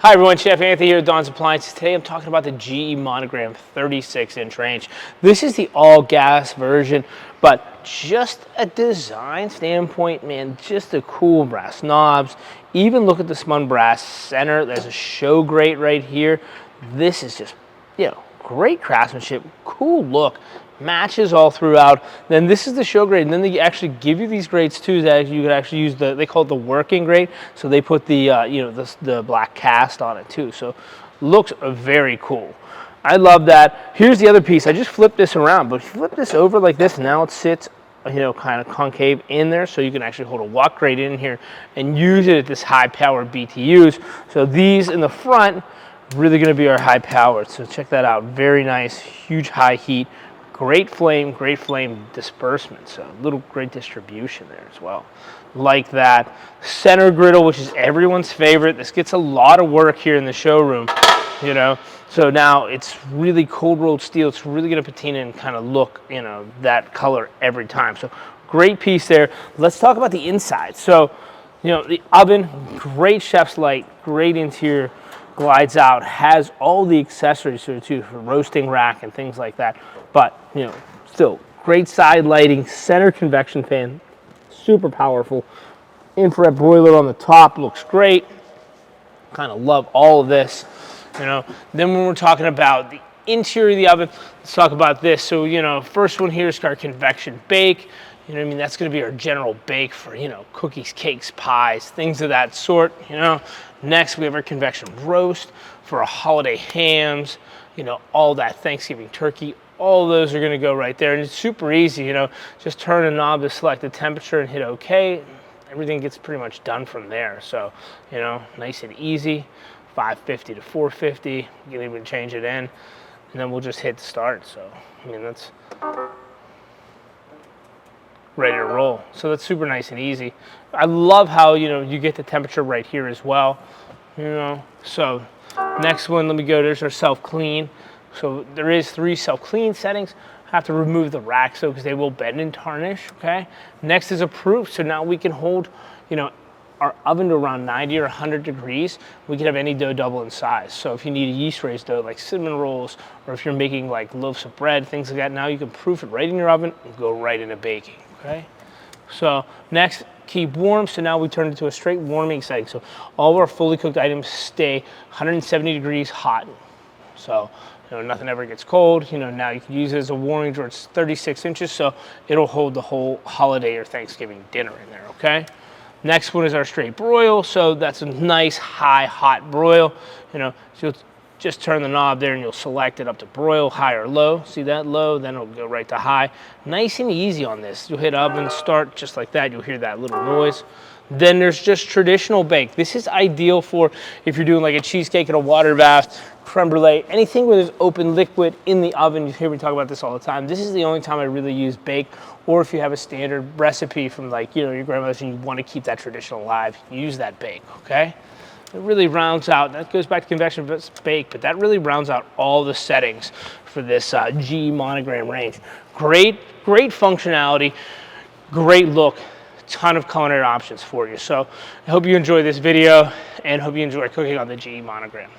Hi everyone, Chef Anthony here at Dawn's Appliances. Today I'm talking about the GE Monogram 36-inch range. This is the all-gas version, but just a design standpoint, man, just the cool brass knobs. Even look at the spun brass center. There's a show grate right here. This is just, great craftsmanship, cool look. Matches all throughout. Then this is the show grate, and then they actually give you these grates too that you could actually use they call it the working grate. So they put the the black cast on it too. So looks very cool. I love that. Here's the other piece. I just flipped this around, but if you flip this over like this, now it sits kind of concave in there, so you can actually hold a wok grate in here and use it at this high power BTUs. So these in the front really going to be our high powered. So check that out. Very nice, huge high heat. Great flame disbursement, so little great distribution there as well. Like that. Center griddle, which is everyone's favorite. This gets a lot of work here in the showroom, So now it's really cold rolled steel. It's really gonna patina and kind of look, that color every time. So great piece there. Let's talk about the inside. So, the oven, great chef's light, great interior. Glides out, has all the accessories to it too, for roasting rack and things like that. But still great side lighting, center convection fan, super powerful. Infrared broiler on the top looks great. Kind of love all of this. Then when we're talking about the interior of the oven, let's talk about this. So first one here is our convection bake. That's going to be our general bake for, cookies, cakes, pies, things of that sort, Next, we have our convection roast for our holiday hams, all that Thanksgiving turkey. All of those are going to go right there. And it's super easy, just turn a knob to select the temperature and hit OK. Everything gets pretty much done from there. So, nice and easy, 550 to 450. You can even change it in. And then we'll just hit start. So, that's ready to roll. So that's super nice and easy. I love how, you get the temperature right here as well, So next one, let me go, there's our self-clean. So there is 3 self-clean settings. Have to remove the racks though, because they will bend and tarnish, okay? Next is a proof. So now we can hold, our oven to around 90 or 100 degrees. We can have any dough double in size. So if you need a yeast raised dough like cinnamon rolls, or if you're making like loaves of bread, things like that, now you can proof it right in your oven and go right into baking, okay? So next, keep warm. So now we turn it to a straight warming setting. So all of our fully cooked items stay 170 degrees hot. So nothing ever gets cold. Now you can use it as a warming drawer. It's 36 inches, so it'll hold the whole holiday or Thanksgiving dinner in there, okay? Next one is our straight broil. So that's a nice high hot broil. So you'll just turn the knob there and you'll select it up to broil, high or low. See that? Low, then it'll go right to high. Nice and easy on this. You'll hit oven start just like that. You'll hear that little noise. Then there's just traditional bake. This is ideal for if you're doing like a cheesecake in a water bath, creme brulee, anything where there's open liquid in the oven. You hear me talk about this all the time. This is the only time I really use bake, or if you have a standard recipe from like, your grandmother's and you want to keep that tradition alive, use that bake, okay? It really rounds out, that goes back to convection bake, but that really rounds out all the settings for this GE Monogram range. Great functionality, great look. Ton of culinary options for you. So I hope you enjoy this video and hope you enjoy cooking on the GE Monogram.